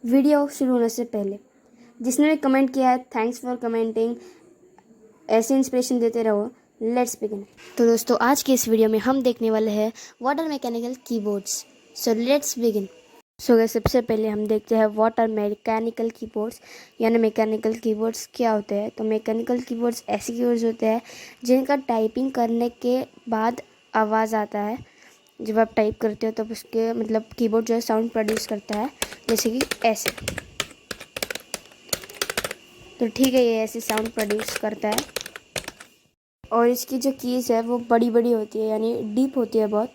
Video शुरू होने से पहले जिसने भी कमेंट किया है, थैंक्स फॉर कमेंटिंग। ऐसे इंस्पिरेशन देते रहो। Let's begin. तो दोस्तों, आज के इस वीडियो में हम देखने वाले हैं water mechanical keyboards. So let's begin. So guys, सबसे पहले हम देखते हैं वाटर मैकेनिकल कीबोर्ड्स, यानी मैकेनिकल कीबोर्ड्स क्या होते हैं। तो मैकेनिकल कीबोर्ड्स ऐसे कीबोर्ड्स होते हैं जिनका टाइपिंग करने के बाद आवाज़ आता है। जब आप टाइप करते हो तब उसके मतलब कीबोर्ड जो है साउंड प्रोड्यूस करता है, जैसे कि ऐसे। तो ठीक है, ये ऐसे साउंड प्रोड्यूस करता है। और इसकी जो कीज़ है वो बड़ी बड़ी होती है, यानी डीप होती है बहुत,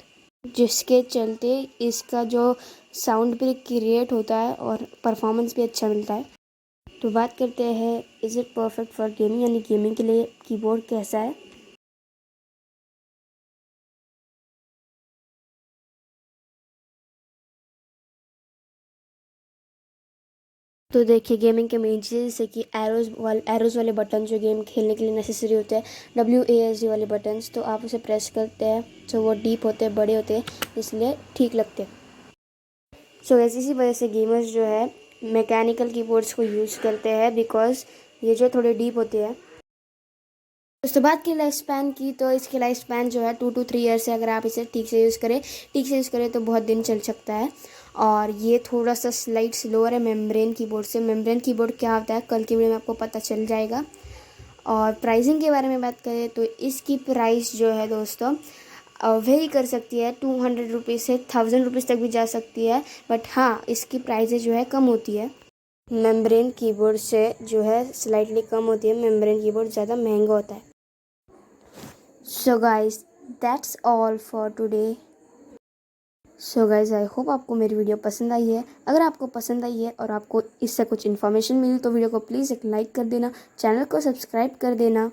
जिसके चलते इसका जो साउंड भी क्रिएट होता है और परफॉर्मेंस भी अच्छा मिलता है। तो बात करते हैं, is it perfect for gaming, यानी गेमिंग के लिए कीबोर्ड कैसा है। तो देखिए, गेमिंग के मेन चीज़ जैसे कि एरोज़ वाले बटन जो गेम खेलने के लिए नेसेसरी होते हैं, WASD वाले बटन्स, तो आप उसे प्रेस करते हैं तो वो डीप होते हैं, बड़े होते हैं, इसलिए ठीक लगते हैं। सो इसी वजह से गेमर्स जो है मैकेनिकल कीबोर्ड्स को यूज़ करते हैं, बिकॉज ये जो थोड़े डीप होते हैं। उसके बाद की लाइफ स्पैन की, तो इसकी लाइफ स्पैन जो है 2 to 3 ईयर्स है। अगर आप इसे ठीक से यूज़ करें तो बहुत दिन चल सकता है। और ये थोड़ा सा स्लाइड स्लोअर है मेम्ब्रेन कीबोर्ड से। मेम्ब्रेन कीबोर्ड क्या होता है कल की वीडियो में आपको पता चल जाएगा। और प्राइसिंग के बारे में बात करें तो इसकी प्राइस जो है दोस्तों वेरी कर सकती है, 200 रुपीज़ से 1000 रुपीज़ तक भी जा सकती है। बट हाँ, इसकी प्राइजेज जो है कम होती है मेम्ब्रेन कीबोर्ड से, जो है स्लाइटली कम होती है। मेम्ब्रेन कीबोर्ड ज़्यादा महंगा होता है। So guys, that's all for today. So guys, I hope आपको मेरी वीडियो पसंद आई है। अगर आपको पसंद आई है और आपको इससे कुछ इन्फॉर्मेशन मिली तो वीडियो को प्लीज़ एक लाइक कर देना, चैनल को सब्सक्राइब कर देना।